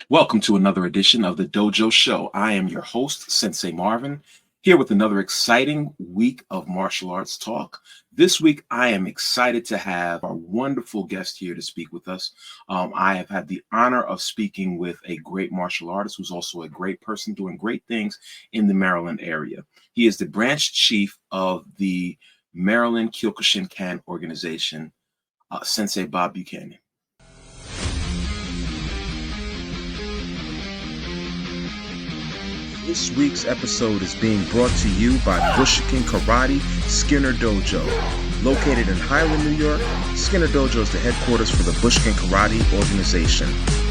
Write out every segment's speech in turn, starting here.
Welcome to another edition of the Dojo Show. I am your host, Sensei Marvin, here with another exciting week of martial arts talk. This week, I am excited to have our wonderful guest here to speak with us. I have had the honor of speaking with a great martial artist who's also a great person doing great things in the Maryland area. He is the branch chief of the Maryland Kyokushin-Kan organization, Sensei Bob Buchanan. This week's episode is being brought to you by Kyokushin Karate Skinner Dojo. Located in Highland, New York, Skinner Dojo is the headquarters for the Kyokushin Karate organization.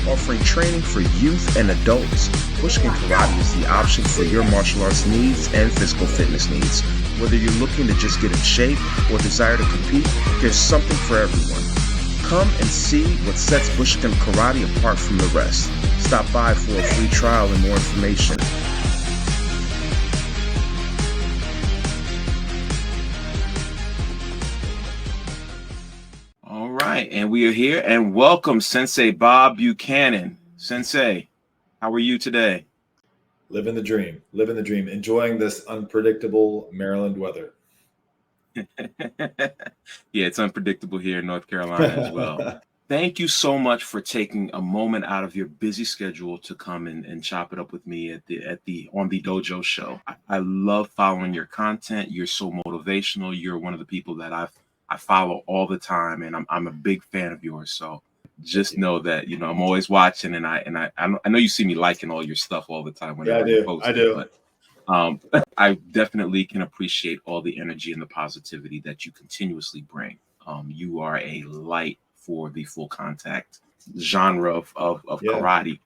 Offering training for youth and adults, Kyokushin Karate is the option for your martial arts needs and physical fitness needs. Whether you're looking to just get in shape or desire to compete, there's something for everyone. Come and see what sets Kyokushin Karate apart from the rest. Stop by for a free trial and more information. All right, and we are here, and welcome Sensei Bob Buchanan. Sensei, how are you today? Living the dream, enjoying this unpredictable Maryland weather. Yeah, it's unpredictable here in North Carolina as well. Thank you so much for taking a moment out of your busy schedule to come and chop it up with me on the Dojo Show. I love following your content. You're so motivational. You're one of the people that I follow all the time, and I'm a big fan of yours. So just know that I'm always watching, and I know you see me liking all your stuff all the time whenever you post. I do. But I definitely can appreciate all the energy and the positivity that you continuously bring. You are a light for the full contact genre of karate.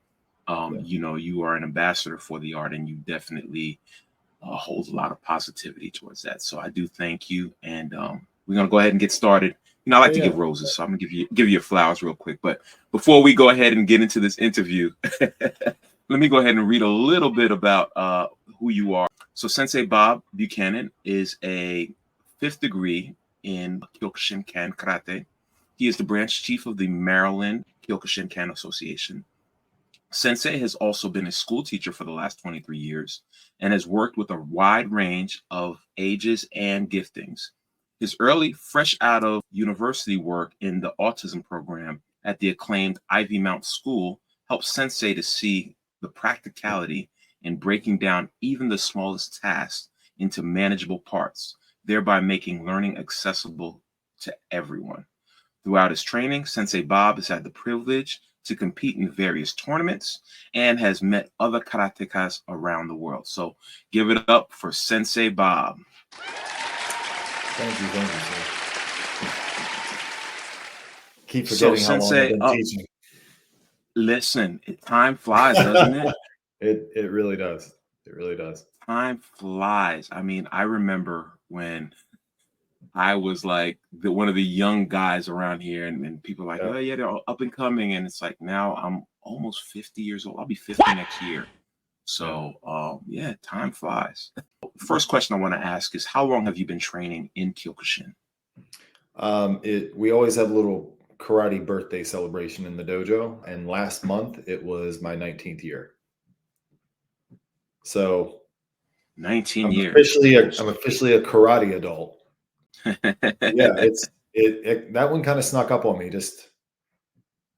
You are an ambassador for the art, and you definitely hold a lot of positivity towards that. So I do thank you, and we're gonna go ahead and get started. I like to give roses, so I'm gonna give you flowers real quick. But before we go ahead and get into this interview, let me go ahead and read a little bit about who you are. So Sensei Bob Buchanan is a 5th degree in Kyokushin-Kan Karate. He is the branch chief of the Maryland Kyokushin-Kan Association. Sensei has also been a school teacher for the last 23 years and has worked with a wide range of ages and giftings. His early, fresh out of university work in the autism program at the acclaimed Ivy Mount School helped Sensei to see the practicality in breaking down even the smallest tasks into manageable parts, thereby making learning accessible to everyone. Throughout his training, Sensei Bob has had the privilege to compete in various tournaments and has met other karatekas around the world. So give it up for Sensei Bob. Thank you, sir. Keep forgetting how long I've been teaching. Listen, time flies, doesn't it? It really does. It really does. Time flies. I mean, I remember when I was like one of the young guys around here, and people are like, oh yeah, they're all up and coming, and it's like now I'm almost 50 years old. I'll be 50 next year. So time flies. First question I want to ask is, how long have you been training in Kyokushin? We always have a little karate birthday celebration in the dojo, and last month it was my 19th year. So 19 years. I'm officially a karate adult. That one kind of snuck up on me. Just,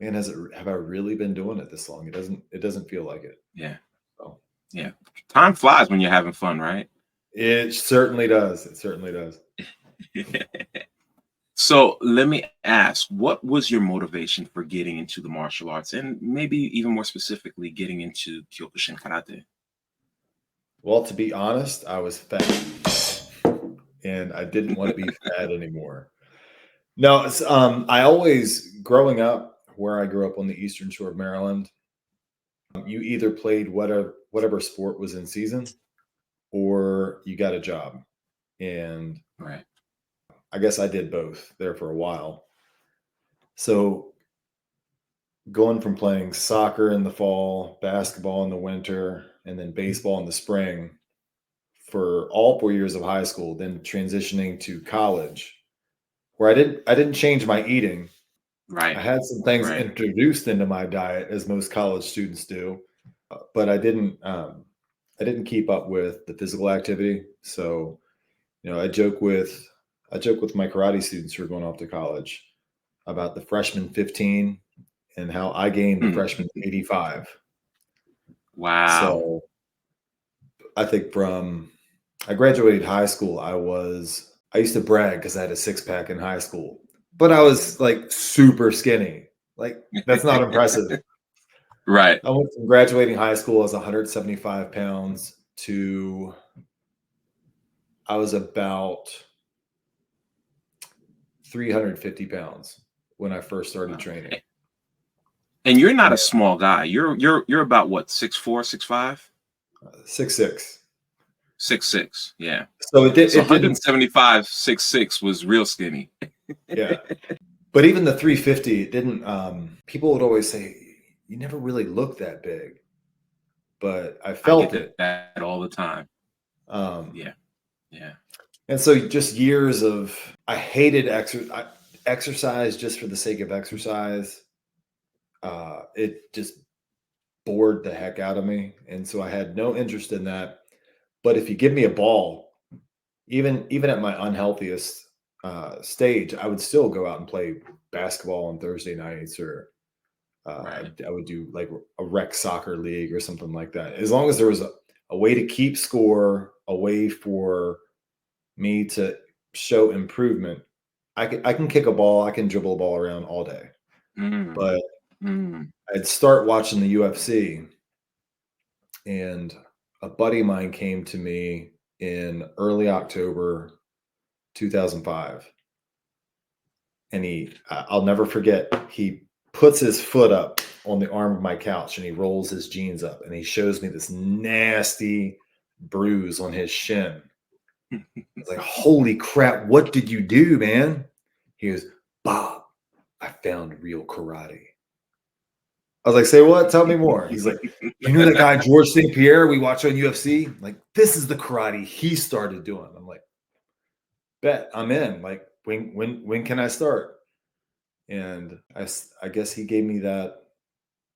man, have I really been doing it this long? It doesn't feel like it. Yeah. So yeah, time flies when you're having fun, right? It certainly does. So let me ask, what was your motivation for getting into the martial arts, and maybe even more specifically getting into Kyokushin Karate? Well, to be honest, I was fat and I didn't want to be fat anymore. No, it's, I always, growing up where I grew up on the Eastern Shore of Maryland, you either played whatever sport was in season or you got a job. And right. I guess I did both there for a while. So going from playing soccer in the fall, basketball in the winter, and then baseball in the spring for all 4 years of high school, then transitioning to college, where I didn't change my eating. Right. I had some things Right. introduced into my diet, as most college students do, but I didn't. I didn't keep up with the physical activity. So, I joke with my karate students who are going off to college about the freshman 15 and how I gained the Hmm. freshman 85. Wow. So I think I graduated high school. I used to brag because I had a six pack in high school, but I was like super skinny. Like, that's not impressive. Right. I went from graduating high school as 175 pounds to I was about 350 pounds when I first started Wow. training. And you're not And a small guy. You're about what, 6'4", 6'5"? 6'6". 6'6". Yeah. So So it didn't, 175, 6'6" was real skinny. yeah. But even the 350, it didn't, people would always say, you never really looked that big, but I I get felt it. that all the time. Um, Yeah. Yeah. and so just years of, I hated exercise just for the sake of exercise. It just bored the heck out of me. And so I had no interest in that. But if you give me a ball, even at my unhealthiest stage, I would still go out and play basketball on Thursday nights, or Right. I would do like a rec soccer league or something like that. As long as there was a way to keep score, a way for me to show improvement, I can kick a ball, I can dribble a ball around all day. Mm. But Mm. I'd start watching the UFC, and a buddy of mine came to me in early October 2005. And I'll never forget, he puts his foot up on the arm of my couch and he rolls his jeans up and he shows me this nasty bruise on his shin. I was like, holy crap, what did you do, man? He goes, Bob, I found real karate. I was like, say what? Tell me more. He's like, you know that guy, George St. Pierre, we watch on UFC? Like, this is the karate he started doing. I'm like, bet, I'm in. Like, when can I start? And I guess he gave me that.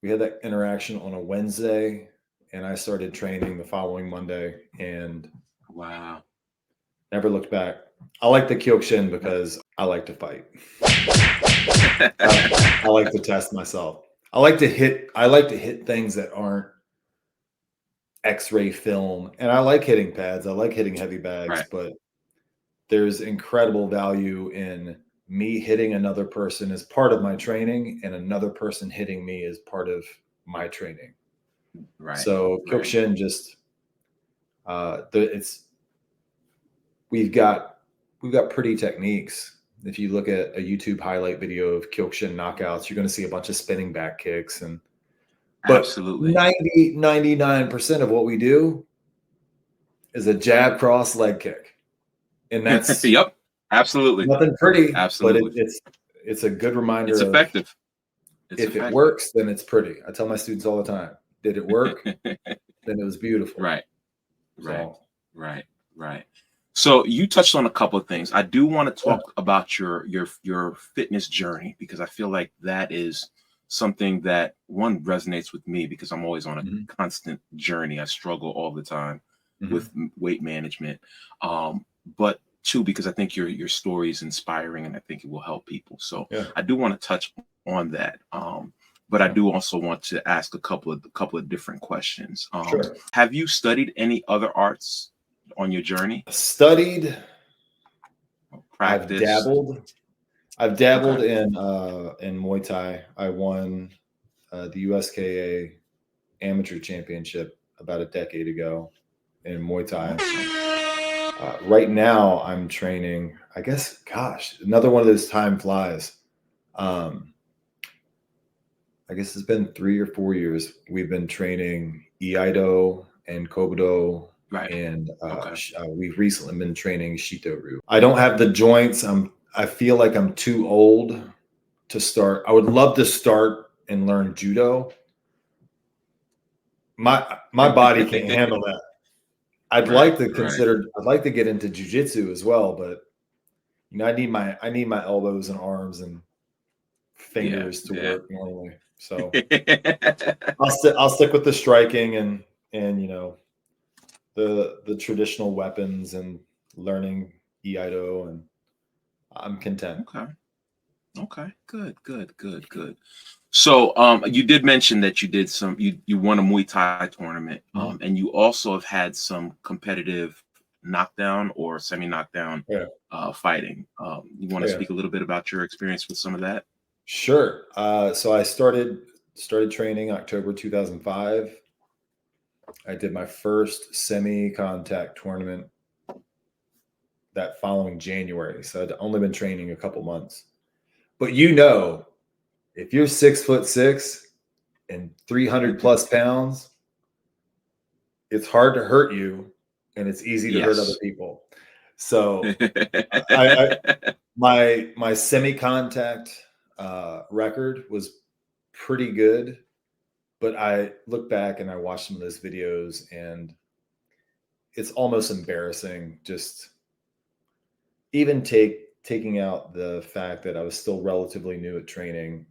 We had that interaction on a Wednesday, and I started training the following Monday and Wow. never looked back. I like the Kyokushin because I like to fight. I like to test myself. I like to hit things that aren't X-ray film, and I like hitting pads. I like hitting heavy bags, Right. but there's incredible value in me hitting another person as part of my training, and another person hitting me as part of my training. Right. So Right. Kyokushin just it's we've got pretty techniques. If you look at a YouTube highlight video of Kyokushin knockouts, you're going to see a bunch of spinning back kicks, but Absolutely. 99% of what we do is a jab cross leg kick. And that's Yep. Absolutely. nothing pretty, but Absolutely. it's a good reminder It's of, effective. It's if it effective. works, then it's pretty. I tell my students all the time, did it work? Then it was beautiful. Right. Right. So Right. Right. So you touched on a couple of things. I do want to talk about your fitness journey, because I feel like that is something that, one, resonates with me because I'm always on a Mhm. constant journey. I struggle all the time with Mhm. weight management. But two, because I think your story is inspiring and I think it will help people. So Yeah. I do want to touch on that. But I Yeah. do also want to ask a couple of different questions. Sure. Have you studied any other arts on your journey? Studied, I've Practiced? dabbled. I've dabbled Okay. in Muay Thai. I won the USKA amateur championship about a decade ago in Muay Thai. Awesome. Right now, I'm training. I guess, gosh, another one of those time flies. I guess it's been 3 or 4 years. We've been training Iaido and Kobudo, Right. and Okay. we've recently been training Shito-Ryu. I don't have the joints. I feel like I'm too old to start. I would love to start and learn judo. My body can't handle that. I'd Right. like to Right. consider. I'd like to get into jujitsu as well, but I need my elbows and arms, and fingers to Yeah. work normally. So I'll stick with the striking and the traditional weapons and learning Iaido, and I'm content. Okay. Good. So, you did mention that you did you won a Muay Thai tournament, and you also have had some competitive knockdown or semi-knockdown Yeah. fighting. You want to Yeah. speak a little bit about your experience with some of that? Sure. So I started training October 2005. I did my first semi-contact tournament that following January. So I'd only been training a couple months. But if you're 6'6" and 300 plus pounds, it's hard to hurt you and it's easy to hurt other Yes. people. So I my semi-contact record was pretty good, but I look back and I watched some of those videos and it's almost embarrassing. Just even taking out the fact that I was still relatively new at training,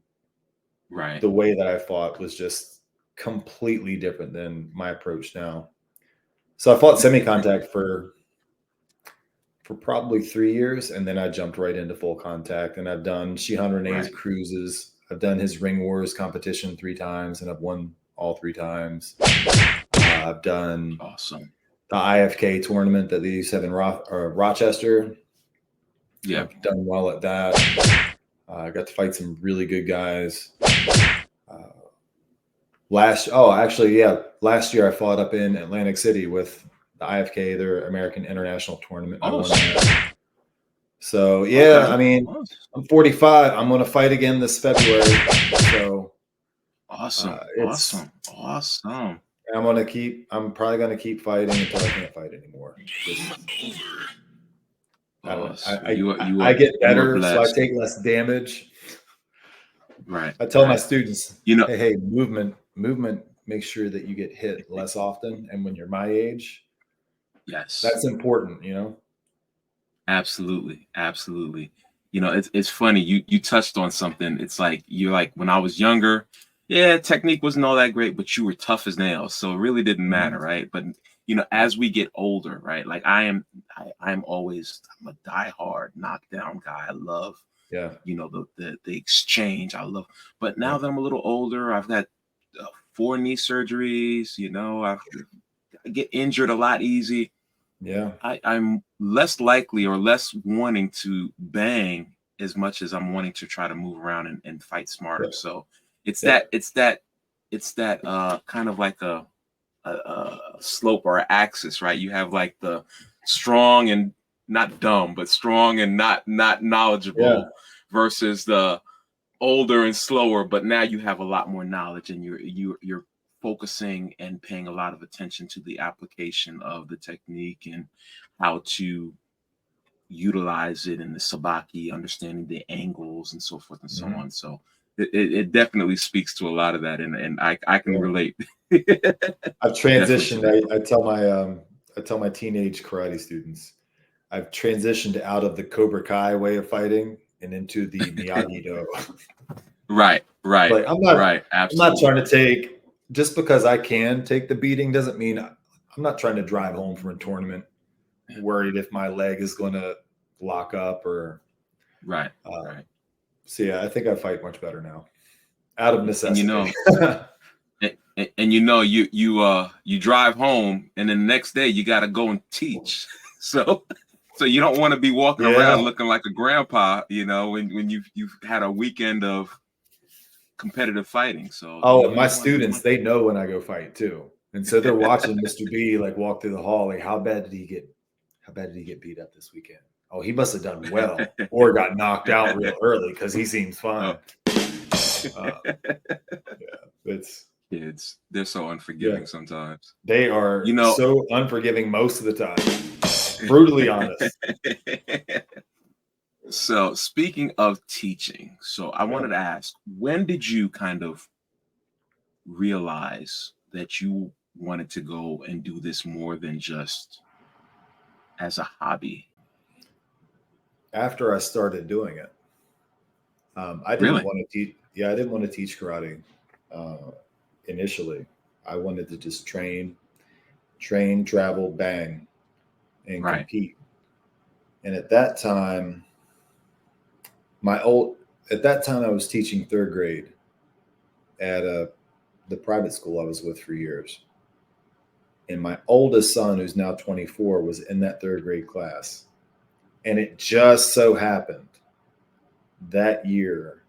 Right. the way that I fought was just completely different than my approach now. So I fought semi-contact for probably 3 years, and then I jumped right into full contact. And I've done Shihan Renee's cruises. I've done his Ring Wars competition 3 times, and I've won all 3 times. I've done Awesome. the IFK tournament that they used to have in Rochester. Yeah. I've done well at that. I got to fight some really good guys. Last year I fought up in Atlantic City with the IFK, their American International Tournament. I won that. So yeah, I mean, I'm 45. I'm going to fight again this February. So awesome. I'm probably going to keep fighting until I can't fight anymore. I get better, so I take less damage. Right. I tell my students, hey, movement makes sure that you get hit less often. And when you're my age, yes, that's important, Absolutely. It's funny. You touched on something. It's like when I was younger, technique wasn't all that great, but you were tough as nails. So it really didn't matter, right? But as we get older, right? Like I'm a diehard knockdown guy. I love the exchange. I love, but now that I'm a little older, I've got 4 knee surgeries. I get injured a lot easy. Yeah, I'm less likely or less wanting to bang as much as I'm wanting to try to move around and fight smarter. So it's that kind of like a slope or an axis, right? You have like the strong and not dumb, but strong and not knowledgeable versus the older and slower, but now you have a lot more knowledge and you're focusing and paying a lot of attention to the application of the technique and how to utilize it in the sabaki, understanding the angles and so forth and so on. So it definitely speaks to a lot of that, and I can relate. I've transitioned. I tell my teenage karate students, I've transitioned out of the Cobra Kai way of fighting and into the Miyagi-Do. Right. Like I'm not trying to take, just because I can take the beating doesn't mean I'm not trying to drive home from a tournament worried if my leg is going to lock up or right. So yeah, I think I fight much better now, out of necessity. And you drive home, and then the next day you got to go and teach. So you don't want to be walking around looking like a grandpa, when you've had a weekend of competitive fighting. So my students, they know when I go fight too, and so they're watching Mr. B like walk through the hall. Like, how bad did he get beat up this weekend? Oh, he must have done well, or got knocked out real early because he seems fine. It's kids. They're so unforgiving sometimes. They are so unforgiving most of the time. Brutally honest. So speaking of teaching, I wanted to ask, when did you kind of realize that you wanted to go and do this more than just as a hobby? After I started doing it. I didn't Really? want to teach. Yeah, I didn't want to teach karate initially. I wanted to just train, travel, bang, and Right. compete. And at that time, my old at that time I was teaching third grade at the private school I was with for years. And my oldest son, who's now 24, was in that third grade class. And it just so happened that year,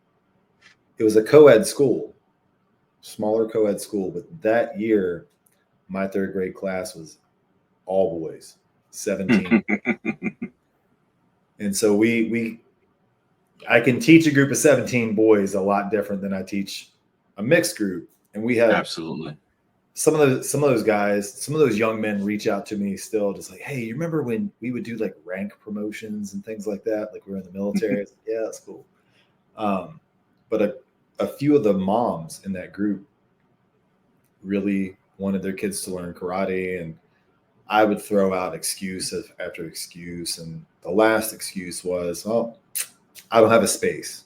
it was a co-ed school, smaller co-ed school, but that year, my third grade class was all boys, 17. And so I can teach a group of 17 boys a lot different than I teach a mixed group. And we had Absolutely. some of those guys, some of those young men reach out to me still, just like, hey, you remember when we would do like rank promotions and things like that? Like we were in the military. Like, yeah, that's cool. But a few of the moms in that group really wanted their kids to learn karate, and I would throw out excuse after excuse, and the last excuse was, "Oh, I don't have a space."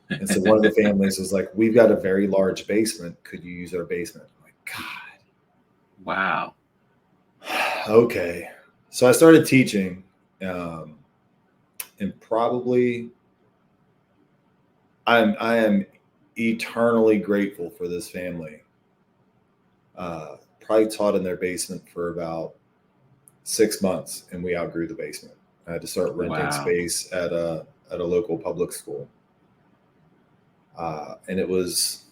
And so one of the families was like, "We've got a very large basement. Could you use our basement?" I'm like, Wow. God, okay. So I started teaching, and probably I am eternally grateful for this family. Probably taught in their basement for about 6 months, and we outgrew the basement. I had to start renting Wow. space at a local public school, and it was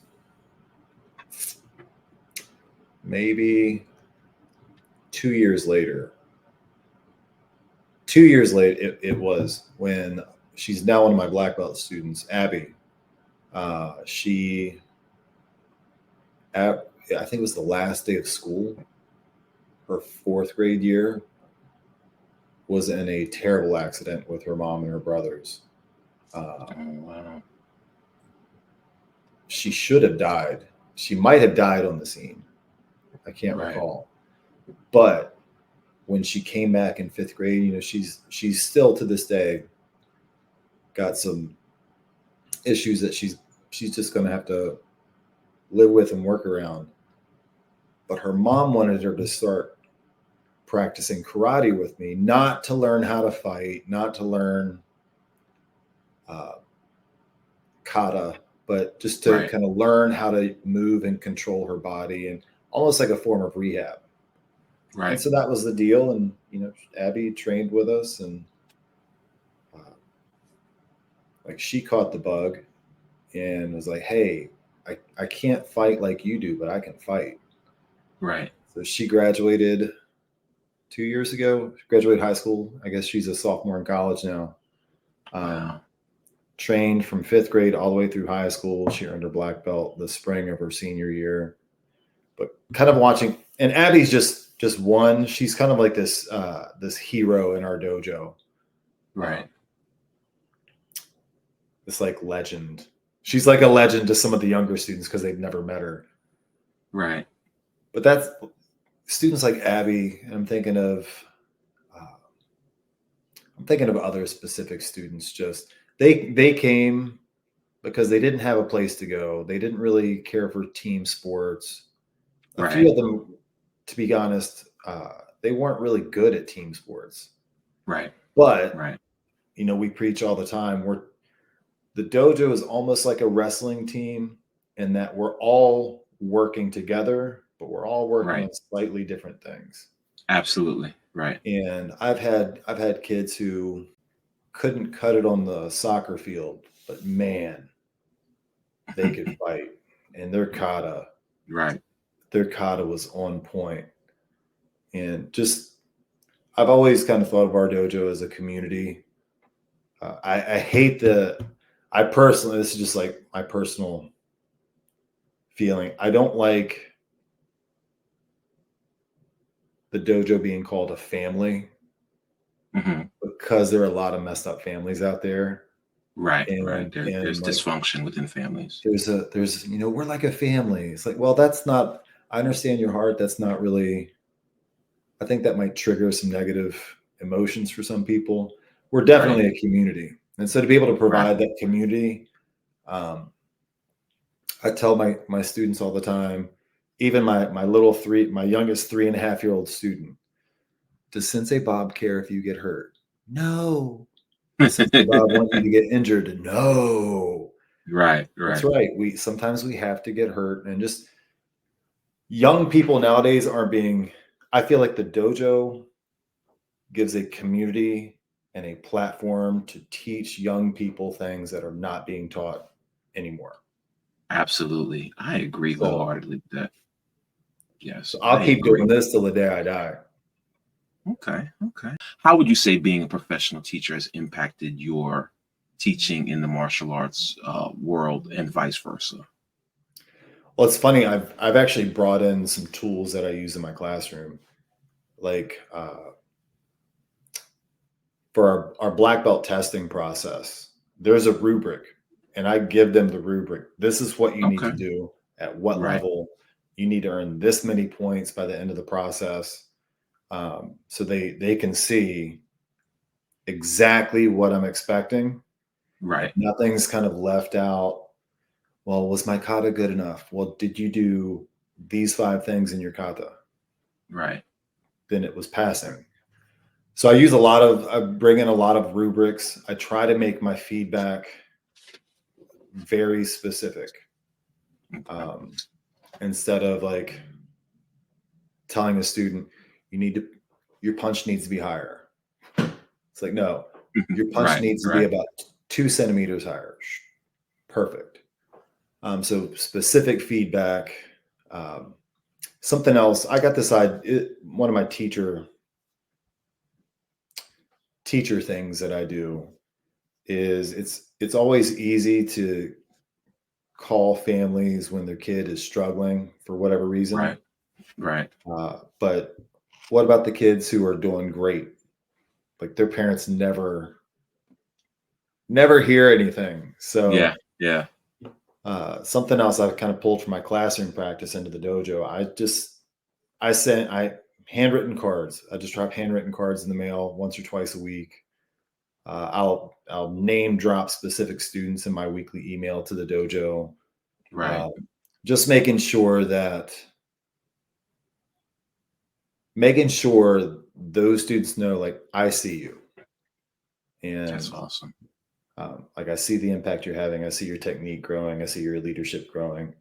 maybe 2 years later. 2 years later, it was when she's now one of my black belt students, Abby. She, I think it was the last day of school, her fourth grade year, was in a terrible accident with her mom and her brothers. Oh, wow. She should have died. She might have died on the scene. I can't Right. recall. But when she came back in fifth grade, she's still to this day got some issues that she's just going to have to live with and work around. But her mom wanted her to start practicing karate with me, not to learn how to fight, not to learn uh, kata, but just to Right. kind of learn how to move and control her body, and almost like a form of rehab. And Right. so that was the deal. And Abby trained with us, and uh, like she caught the bug and was like, "Hey, I can't fight like you do, but I can fight." Right. So she graduated 2 years ago. She graduated high school. I guess she's a sophomore in college now. Wow. Trained from fifth grade all the way through high school. She earned her black belt the spring of her senior year. But kind of watching, and Abby's just one. She's kind of like this hero in our dojo. Right. This like legend. She's like a legend to some of the younger students because they've never met her. Right. But that's students like Abby. Uh, I'm thinking of other specific students. Just they came because they didn't have a place to go. They didn't really care for team sports. A few Right. of them, to be honest, they weren't really good at team sports. Right. But Right. we preach all the time. The dojo is almost like a wrestling team in that we're all working together, but we're all working Right. on slightly different things. Absolutely. Right. And I've had kids who couldn't cut it on the soccer field, but man, they could fight. And Right. their kata was on point. And just I've always kind of thought of our dojo as a community. I hate I personally, this is just like my personal feeling. I don't like the dojo being called a family Hmm. because there are a lot of messed up families out there. Right. Right. And There's like dysfunction within families. there's we're like a family. It's like, well, that's not, I understand your heart. That's not really, I think that might trigger some negative emotions for some people. We're Right. definitely a community. And so to be able to Right. provide that community, Um, I tell my students all the time, even my youngest 3.5-year-old student, does Sensei Bob care if you get hurt? No. Does Sensei Bob want you to get injured? No. Right, That's right. right. Sometimes we have to get hurt, and just young people nowadays aren't being. I feel like the dojo gives a community and a platform to teach young people things that are not being taught anymore. Absolutely. I agree So, wholeheartedly with that. Yes, so I I'll keep agree. doing this till the day I die. Okay, okay. How would you say being a professional teacher has impacted your teaching in the martial arts world and vice versa? Well, it's funny. I've actually brought in some tools that I use in my classroom, like for our black belt testing process. There's a rubric, and I give them the rubric. This is what you need to Okay, do at what right, level. You need to earn this many points by the end of the process, so they can see exactly what I'm expecting, and right, nothing's kind of left out. Well, was my kata good enough? Well, did you do these 5 things in your kata? right, Then it was passing. So I bring in a lot of rubrics. I try to make my feedback very specific, okay. instead of like telling a student, your punch needs to be higher. It's like, no, your punch Right, needs to be right, about 2 centimeters higher. Perfect. So specific feedback. Um, Something else, I got this idea. One of my teacher things that I do is it's always easy to call families when their kid is struggling for whatever reason. right, right. But what about the kids who are doing great? Like their parents never hear anything. Yeah, So yeah, something else I've kind of pulled from my classroom practice into the dojo. I handwritten cards. I just drop handwritten cards in the mail once or twice a week. I'll name drop specific students in my weekly email to the dojo. right. Uh, just making sure those students know, like, I see you, That's and awesome. like I see the impact you're having. I see your technique growing. I see your leadership growing.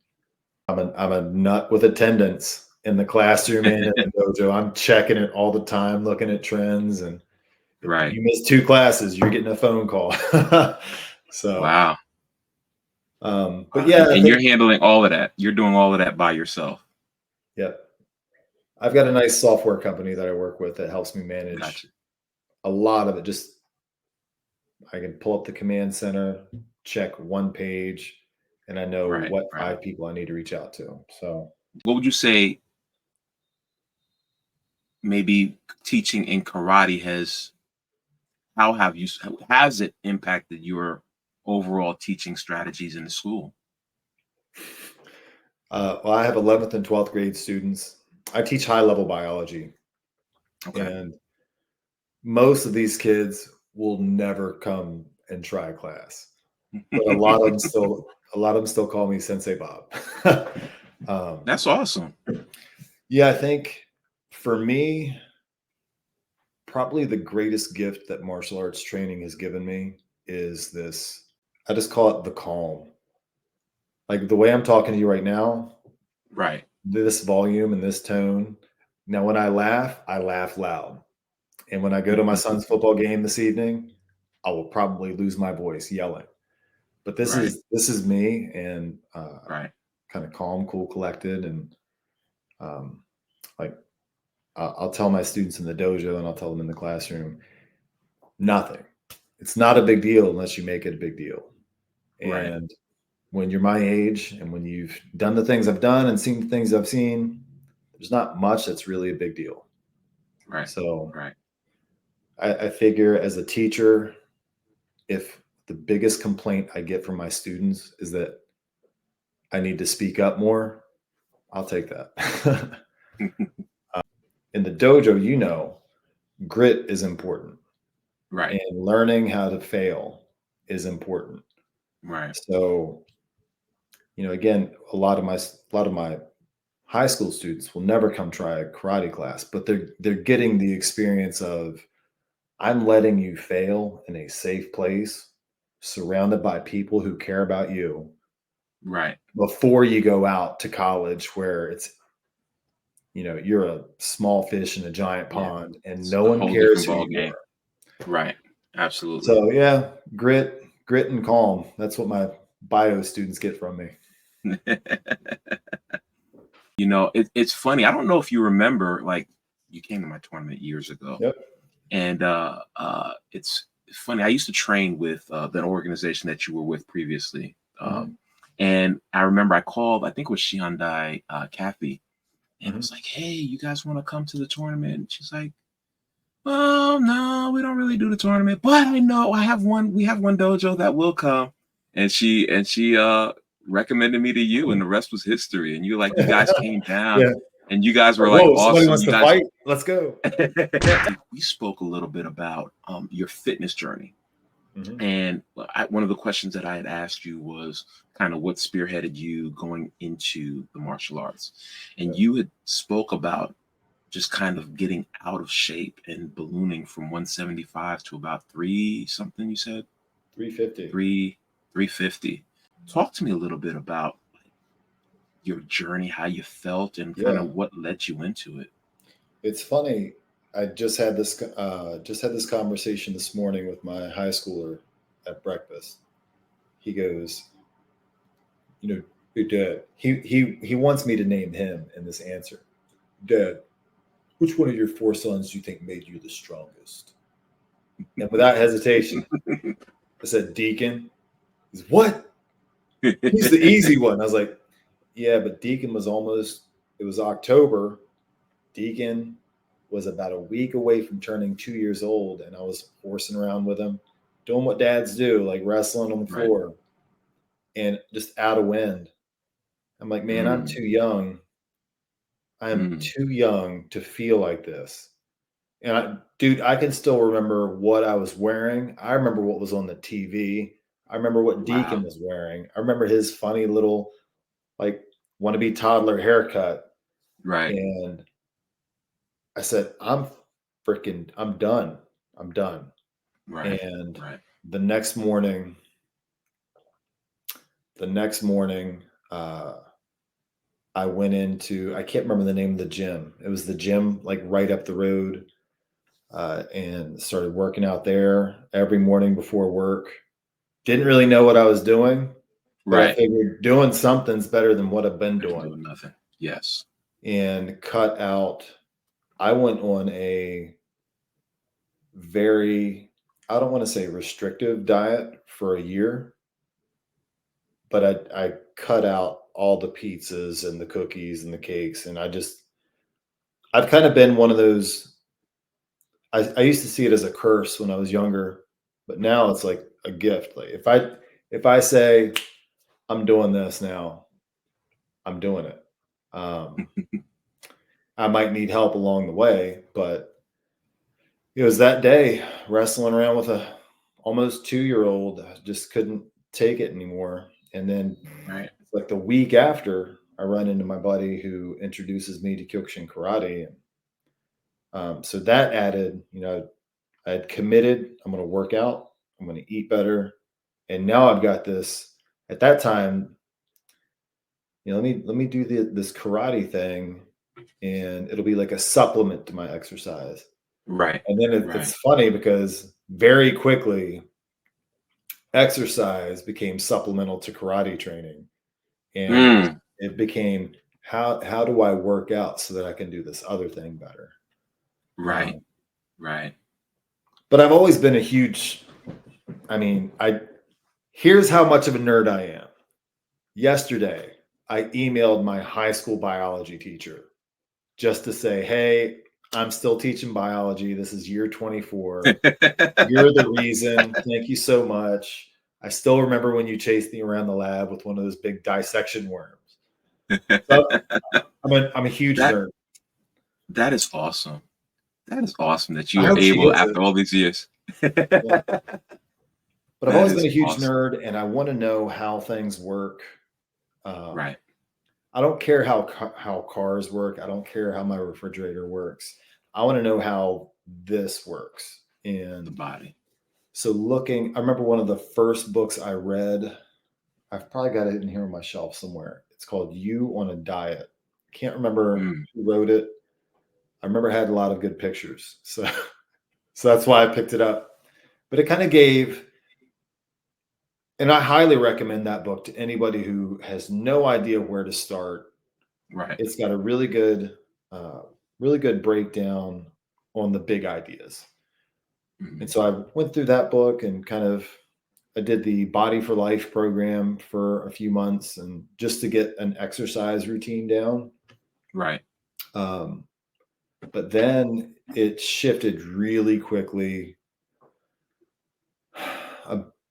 I'm a nut with attendance in the classroom and in the dojo. I'm checking it all the time, looking at trends, and if Right. you miss 2 classes, you're getting a phone call. So, Wow. but Wow. yeah, I And you're think, handling all of that. You're doing all of that by yourself. yeah, I've got a nice software company that I work with that helps me manage Gotcha. a lot of it. Just I can pull up the command center, check one page, and I know Right, what right. 5 people I need to reach out to. So, What would you say maybe teaching in karate how have you has it impacted your overall teaching strategies in the school? well, I have 11th and 12th grade students. I teach high level biology, Okay. and most of these kids will never come and try class, but a lot of them still call me Sensei Bob. um, That's awesome. yeah, I think for me, probably the greatest gift that martial arts training has given me is this. I just call it the calm. Like the way I'm talking to you right now, Right. this volume and this tone. Now, when I laugh loud. And when I go to my son's football game this evening, I will probably lose my voice yelling. But Right. this is me, and Right. kind of calm, cool, collected, and um, like I'll tell my students in the dojo, and I'll tell them in the classroom, nothing. It's not a big deal unless you make it a big deal. Right. And when you're my age, and when you've done the things I've done and seen the things I've seen, there's not much that's really a big deal. Right. So Right. I figure as a teacher, if the biggest complaint I get from my students is that I need to speak up more, I'll take that. In the dojo, grit is important, Right. and learning how to fail is important. Right. So, again, a lot of my high school students will never come try a karate class, but they're getting the experience of, I'm letting you fail in a safe place, surrounded by people who care about you Right. before you go out to college where it's, you're a small fish in a giant Yeah. pond and It's no a one whole cares different who ball you game. are. Right. Absolutely. So yeah, grit and calm. That's what my bio students get from me. It's funny. I don't know if you remember, like, you came to my tournament years ago, Yep. and it's funny. I used to train with the organization that you were with previously, and I remember I called. I think it was Shiandai Kathy, and it was like, "Hey, you guys want to come to the tournament?" And she's like, "Oh no, we don't really do the tournament, but I know I have one. We have one dojo that will come." And she recommended me to you, and the rest was history. And you guys came down, Yeah. and you guys were like Whoa, somebody awesome. wants You to guys. fight. Let's go. We spoke a little bit about your fitness journey, Mhm. and one of the questions that I had asked you was kind of what spearheaded you going into the martial arts, and Yeah. you had spoke about just kind of getting out of shape and ballooning from 175 to about three something, you said 350. 350. Talk to me a little bit about your journey, how you felt, and kind Yeah. of what led you into it. It's funny. I just had this conversation this morning with my high schooler at breakfast. He goes, "Hey, Dad." He wants me to name him in this answer. Dad, which one of your four sons do you think made you the strongest? And without hesitation, I said, Deacon. He's, what? He's the easy one. I was like, yeah, but Deacon it was October. Deacon was about a week away from turning 2 years old, and I was horsing around with him, doing what dads do, like wrestling on the Right. floor, and just out of wind. I'm like, man, I'm too young. I'm too young to feel like this. And dude, I can still remember what I was wearing. I remember what was on the TV. I remember what Deacon Wow. was wearing. I remember his funny little, like, wannabe toddler haircut. Right. And I said, I'm done. I'm done. Right. And Right. the next morning, I went I can't remember the name of the gym. It was the gym like right up the road, and started working out there every morning before work. Didn't really know what I was doing, but I Right. figured doing something's better than what I've been Better than doing. doing nothing. Yes. And I went on a very, I don't want to say restrictive diet for a year, but I cut out all the pizzas and the cookies and the cakes. And I've kind of been one of those. I used to see it as a curse when I was younger, but now it's like a gift. Like if I say I'm doing this now, I'm doing it. I might need help along the way, but it was that day wrestling around with a almost 2-year old. I just couldn't take it anymore. And then Right. like the week after, I run into my buddy who introduces me to Kyokushin Karate. And so that added, I had committed, I'm going to work out, I'm going to eat better. And now I've got this, at that time, let me do this karate thing, and it'll be like a supplement to my exercise. Right. And then Right. it's funny because very quickly exercise became supplemental to karate training. And it became, how do I work out so that I can do this other thing better? Right. Right. But I've always been here's how much of a nerd I am. Yesterday, I emailed my high school biology teacher just to say, hey, I'm still teaching biology. This is year 24. You're the reason. Thank you so much. I still remember when you chased me around the lab with one of those big dissection worms. So I'm a huge nerd. That is awesome. That is awesome that you I are hope she able gets it. after all these years. Yeah. But I've That always been is a huge awesome. nerd, and I want to know how things work. Right. I don't care how cars work. I don't care how my refrigerator works. I want to know how this works. The And body. so I remember one of the first books I read. I've probably got it in here on my shelf somewhere. It's called You on a Diet. I can't remember Mm, who wrote it. I remember it had a lot of good pictures. So that's why I picked it up. But it kind of gave, and I highly recommend that book to anybody who has no idea where to start. right. It's got a uh, really good breakdown on the big ideas. And Mhm. so I went through that book and I did the Body for Life program for a few months, and just to get an exercise routine down. Right. Um, but then it shifted really quickly.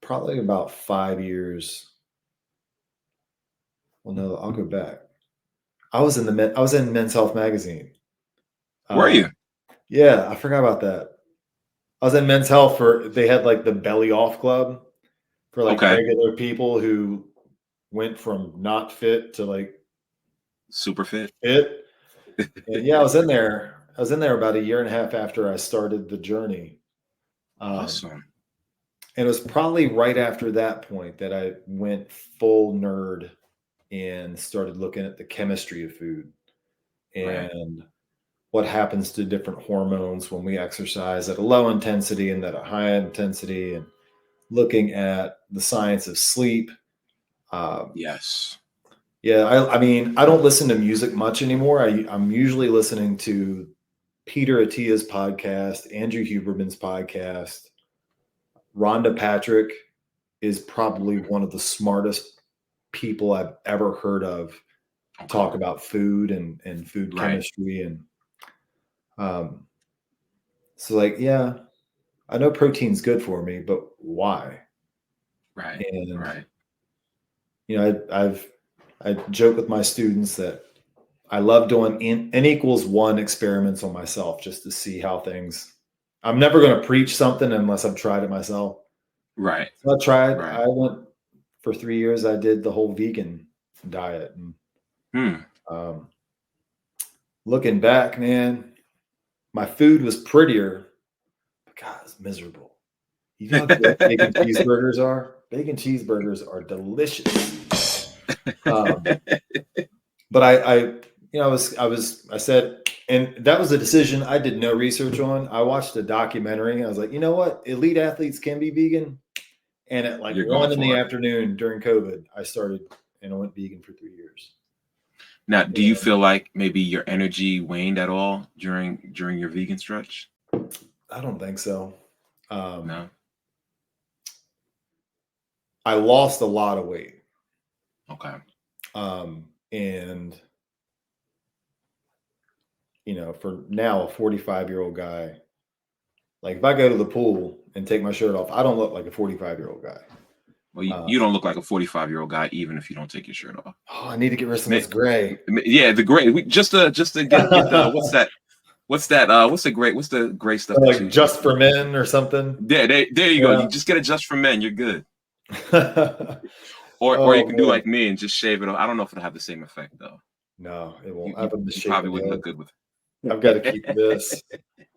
Probably about 5 years. Well, no, I'll go back. I was in Men's Health magazine. Were Uh, you? yeah, I forgot about that. I was in Men's Health they had like the belly off club for like Okay. regular people who went from not fit to like Super fit. fit. And yeah, I was in there. I was in there about a year and a half after I started the journey. Um, Awesome. and it was probably right after that point that I went full nerd and started looking at the chemistry of food Right. and what happens to different hormones when we exercise at a low intensity and at a high intensity, and looking at the science of sleep. Um, Yes. yeah, I mean, I don't listen to music much anymore. I'm usually listening to Peter Attia's podcast, Andrew Huberman's podcast. Rhonda Patrick is probably one of the smartest people I've ever heard of Okay. talk about food and food Right. chemistry. And um, so, like, yeah, I know protein's good for me, but why? Right. And Right. I joke with my students that I love doing n equals one experiments on myself just to see how things. I'm never going to preach something unless I've tried it myself. Right. So I tried. Right. I went for 3 years. I did the whole vegan diet, and Hmm. um, looking back, man, my food was prettier, but God, it's miserable. You know how good bacon cheeseburgers are? Bacon cheeseburgers are delicious. Um, but I said, and that was a decision I did no research on. I watched a documentary. I was like, you know what? Elite athletes can be vegan. And at like You're going 1 in the for it. afternoon during COVID, I started and I went vegan for 3 years. Now, do you And feel like maybe your energy waned at all during your vegan stretch? I don't think so. No. I lost a lot of weight. Okay. And for now, a 45-year-old guy, like if I go to the pool and take my shirt off, I don't look like a 45-year-old guy. Well, you Um, don't look like a 45-year-old guy, even if you don't take your shirt off. oh, I need to get rid of some of this gray. Yeah, the gray. Just to get the what's that? What's that? What's the gray stuff that Like you just for men or something. Yeah, there you go. Yeah. You just get it just for men. You're good. Or you Oh can do man. like me and just shave it off. I don't know if it'll have the same effect though. No, it won't. I You, have a you probably misshapen wouldn't head. look good with I've got to keep it. this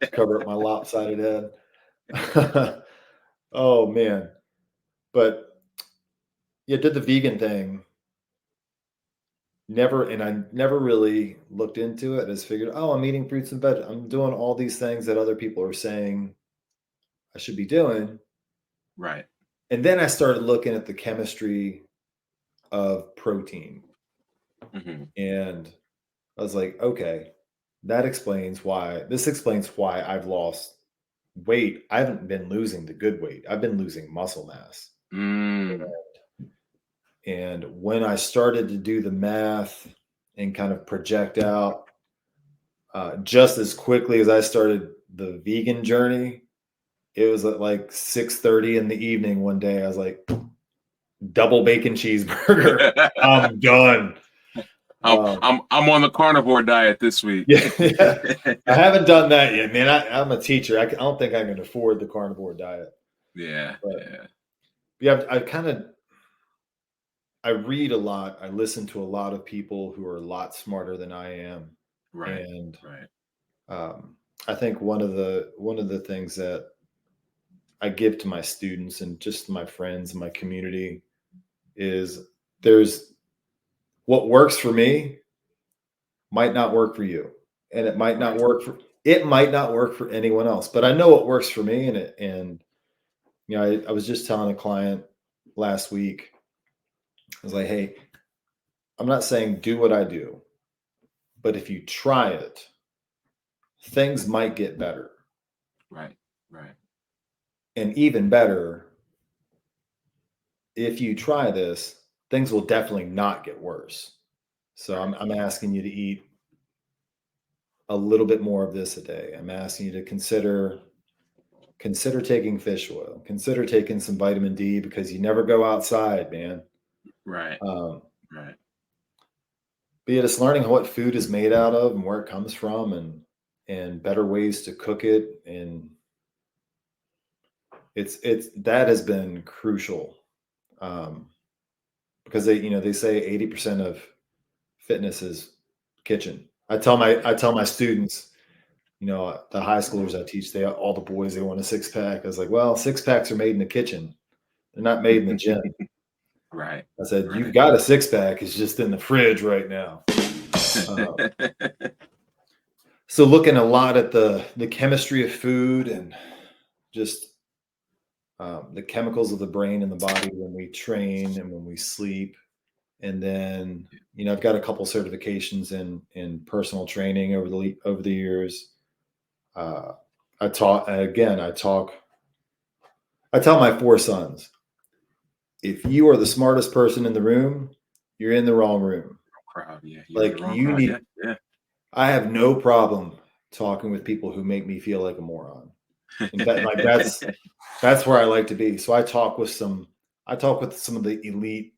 to cover up my lopsided head. Oh man. But yeah, did the vegan thing. I never really looked into it. I just figured, oh, I'm eating fruits and veg. I'm doing all these things that other people are saying I should be doing. Right. And then I started looking at the chemistry of protein. Hmm. And I was like, okay, this explains why I've lost weight. I haven't been losing the good weight. I've been losing muscle mass. Mm. And when I started to do the math and kind of project out, just as quickly as I started the vegan journey, it was at like 6:30 in the evening one day. I was like, double bacon cheeseburger. I'm done. I'm on the carnivore diet this week. Yeah, yeah. I haven't done that yet, man. I'm a teacher. I don't think I can afford the carnivore diet. Yeah, But yeah. yeah, I read a lot. I listen to a lot of people who are a lot smarter than I am, Right. and Right. I think one of the things that I give to my students and just my friends and my community is there's what works for me might not work for you, and Right. it might not work for anyone else. But I know what works for me, and I was just telling a client last week. I was like, hey, I'm not saying do what I do, but if you try it, things might get better. Right. Right. And even better, if you try this, things will definitely not get worse. So Right. I'm asking you to eat a little bit more of this a day. I'm asking you to consider taking fish oil. Consider taking some vitamin D because you never go outside, man. Right. Um, Right. but yeah, just learning what food is made out of and where it comes from, and better ways to cook it, and it's that has been crucial, um, because they say 80% of fitness is kitchen. I tell my students, the high schoolers I teach, all the boys, they want a six pack. I was like, well, six packs are made in the kitchen. They're not made in the gym. Right. I said, you've Right. got a six pack. It's just in the fridge right now. Uh, so looking a lot at the chemistry of food and just the chemicals of the brain and the body when we train and when we sleep. And then, I've got a couple certifications in personal training over the years. Uh, I taught again. I tell my four sons, if you are the smartest person in the room, you're in the wrong room. Crowd. Yeah. You're in the Like wrong you crowd. Yeah. need. Yeah. I have no problem talking with people who make me feel like a moron. In fact, like that's where I like to be. So I talk with some of the elite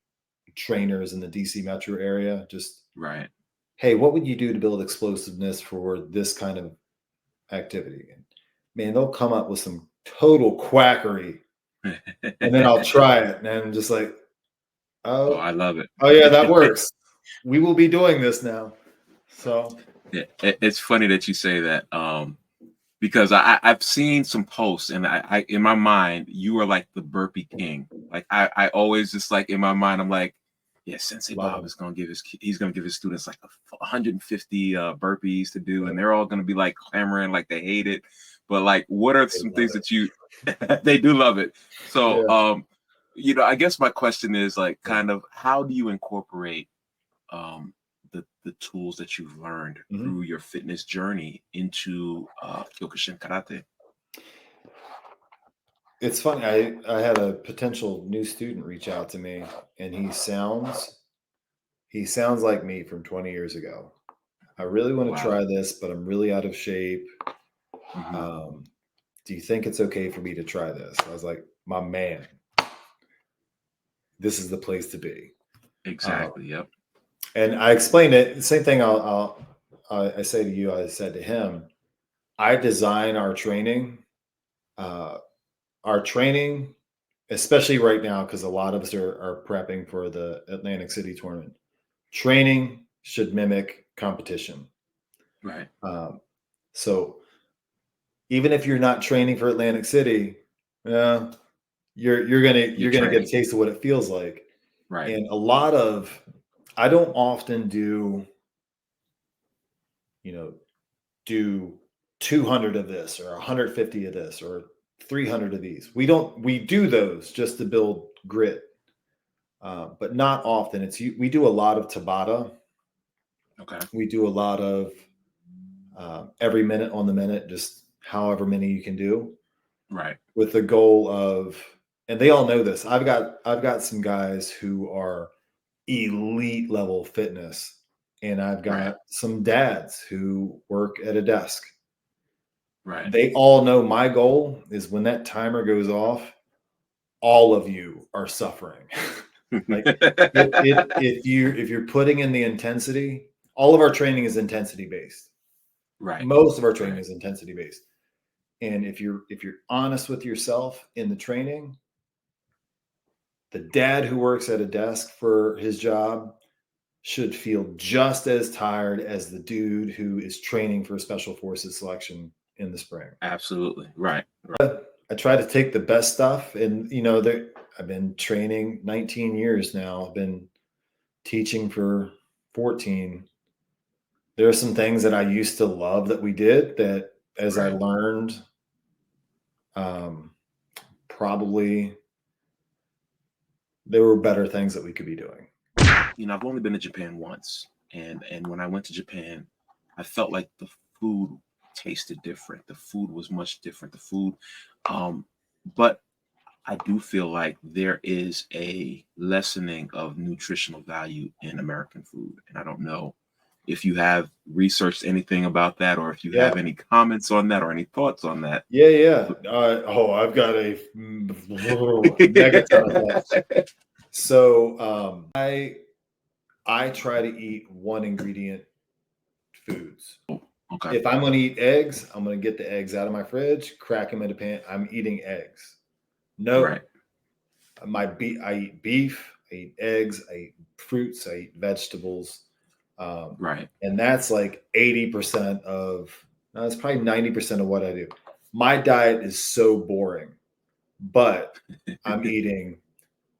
trainers in the DC metro area. Just, Right. hey, what would you do to build explosiveness for this kind of activity? And man, they'll come up with some total quackery, and then I'll try it, and I'm just like, Oh, oh, I love it. oh yeah, that works. We will be doing this now. So Yeah, it's funny that you say that, because I've seen some posts, and I in my mind you are like the burpee king. Like I always just like in my mind I'm like, yeah, Sensei love Bob them. is gonna he's gonna give his students like 150 burpees to do, and they're all gonna be like clamoring like they hate it. But like, what are They some love things it. that you they do love it? So Yeah. I guess my question is like kind of how do you incorporate um, the tools that you've learned Mhm. through your fitness journey into Kyokushin Karate? It's funny. I had a potential new student reach out to me, and he sounds like me from 20 years ago. I really want to Wow. try this, but I'm really out of shape. Hmm. Um, do you think it's okay for me to try this? I was like, my man, this is the place to be. Um, Exactly. Yep. and I explained it. Same thing. I say to you. I said to him. I design our training. Uh, our training, especially right now, because a lot of us are prepping for the Atlantic City tournament. Training should mimic competition. Right. Um, so even if you're not training for Atlantic City, uh, you're You're gonna get a training. taste of what it feels like. Right. And I don't often you know, do 200 of this or 150 of this or 300 of these. We do those just to build grit, but not often. We do a lot of Tabata. Okay. We do a lot of every minute on the minute, just however many you can do, Right. with the goal of, and they all know this. I've got some guys who are elite level fitness, and I've Right. got some dads who work at a desk. Right. They all know my goal is when that timer goes off, all of you are suffering. Like if you're putting in the intensity, all of our training is intensity based. Right. Most of our training Right. is intensity based. And if you're honest with yourself in the training, the dad who works at a desk for his job should feel just as tired as the dude who is training for special forces selection in the spring. Absolutely. Right. I try to take the best stuff, and I've been training 19 years now. I've been teaching for 14. There are some things that I used to love that we did that as I learned, probably there were better things that we could be doing. I've only been to Japan once, and when I went to Japan, I felt like the food tasted different. The food was much different. The food, but I do feel like there is a lessening of nutritional value in American food, and I don't know if you have researched anything about that, or if you have any comments on that, or any thoughts on that. Yeah. I've got a megaton of thoughts. So I try to eat one ingredient foods. Okay. If I'm going to eat eggs, I'm going to get the eggs out of my fridge, crack them in a pan. I'm eating eggs. No, right. I eat beef, I eat eggs, I eat fruits, I eat vegetables. Right. And that's like 80% of, no, it's probably 90% of what I do. My diet is so boring, but I'm eating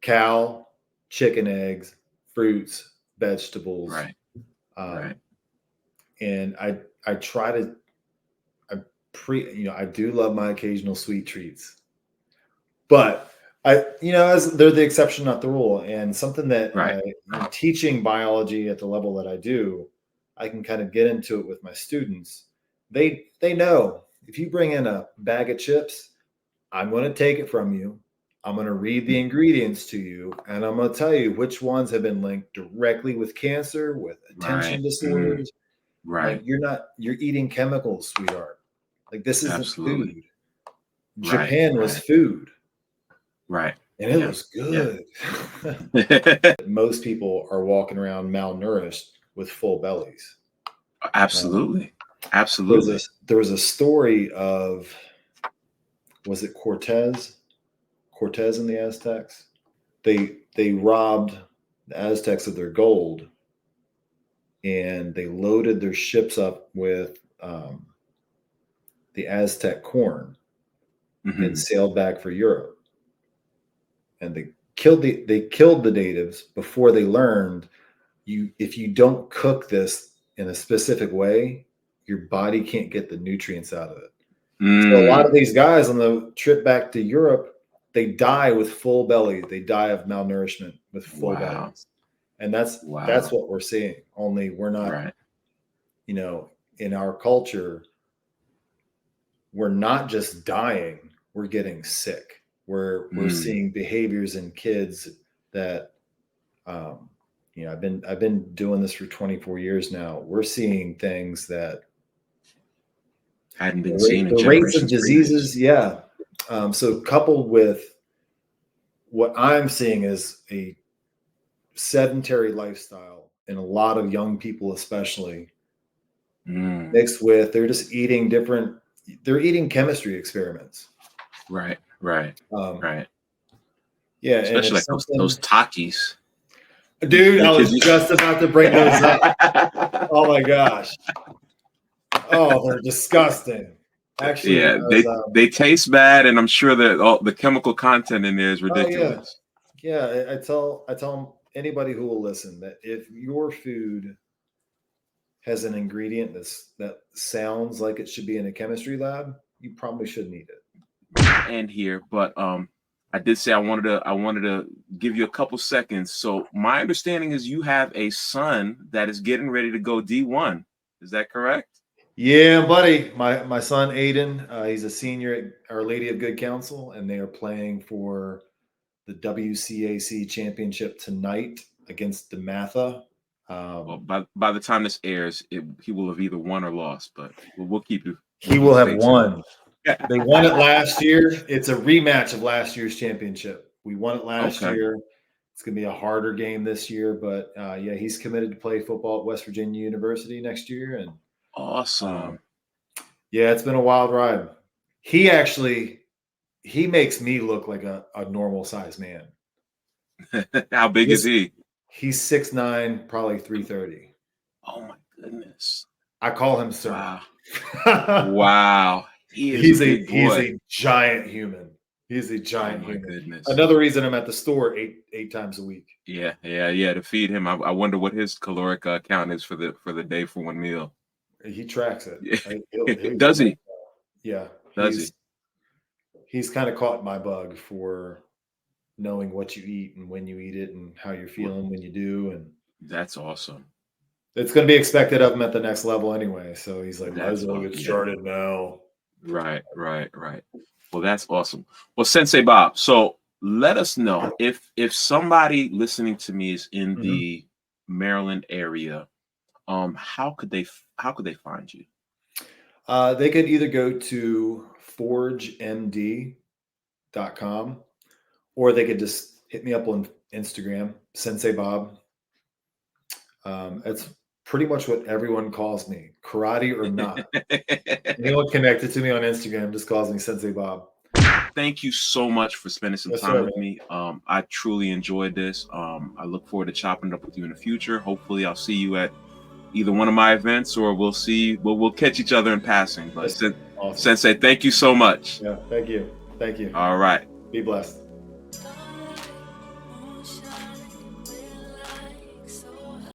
cow, chicken eggs, fruits, vegetables. Right. Right. And I try to, I do love my occasional sweet treats, but as they're the exception, not the rule. And something that I'm teaching biology at the level that I do, I can kind of get into it with my students. They know if you bring in a bag of chips, I'm going to take it from you. I'm going to read the ingredients to you, and I'm going to tell you which ones have been linked directly with cancer, with attention disorders. Right. Like you're eating chemicals, sweetheart. Like this isn't food. Japan was food. Right. And it was good. Yeah. Most people are walking around malnourished with full bellies. Absolutely. Absolutely. There was a story of, was it Cortez? Cortez and the Aztecs? They robbed the Aztecs of their gold, and they loaded their ships up with the Aztec corn and sailed back for Europe. And they killed the natives before they learned if you don't cook this in a specific way, your body can't get the nutrients out of it. So a lot of these guys on the trip back to Europe, they die with full bellies. They die of malnourishment with full bellies. And that's what we're seeing. Only we're not, in our culture, we're not just dying, we're getting sick. We're seeing behaviors in kids that I've been doing this for 24 years now. We're seeing things that hadn't been seen in the rates of diseases. Yeah. So coupled with what I'm seeing is a sedentary lifestyle in a lot of young people, especially mixed with they're just eating they're eating chemistry experiments. Right. Yeah. Especially like those Takis. Dude, I was just about to bring those up. Oh my gosh. Oh, they're disgusting. Actually, they taste bad, and I'm sure that all the chemical content in there is ridiculous. Yeah, I tell anybody who will listen that if your food has an ingredient that sounds like it should be in a chemistry lab, you probably shouldn't eat it. And here, but I did say I wanted to give you a couple seconds. So my understanding is you have a son that is getting ready to go D1. Is that correct? Yeah, buddy. My son Aiden, he's a senior at Our Lady of Good Counsel, and they are playing for the WCAC championship tonight against DeMatha. Well, by the time this airs, he will have either won or lost, but we'll keep you. He will have won. They won it last year. It's a rematch of last year's championship. We won it last year. It's going to be a harder game this year, but he's committed to play football at West Virginia University next year. And awesome. It's been a wild ride. He makes me look like a normal sized man. How big is he? He's 6'9", probably 330. Oh my goodness. I call him sir. Wow. Wow. He is a big boy. He's a giant human. He's a giant human. Goodness. Another reason I'm at the store eight times a week. Yeah. To feed him. I wonder what his caloric count is for the day for one meal. He tracks it. Yeah. Does he? Yeah. Does he's kind of caught my bug for knowing what you eat and when you eat it and how you're feeling when you do. And that's awesome. It's going to be expected of him at the next level anyway. So he's like, might as well get started now. Right. Well, that's awesome. Well, Sensei Bob, so let us know if somebody listening to me is in the Maryland area, how could they find you? They could either go to forgemd.com, or they could just hit me up on Instagram, Sensei Bob. It's pretty much what everyone calls me, karate or not. Anyone connected to me on Instagram just calls me Sensei Bob. Thank you so much for spending some time with me. I truly enjoyed this. I look forward to chopping it up with you in the future. Hopefully I'll see you at either one of my events, or we'll catch each other in passing. But awesome. Sensei, thank you so much. Yeah, thank you. All right. Be blessed.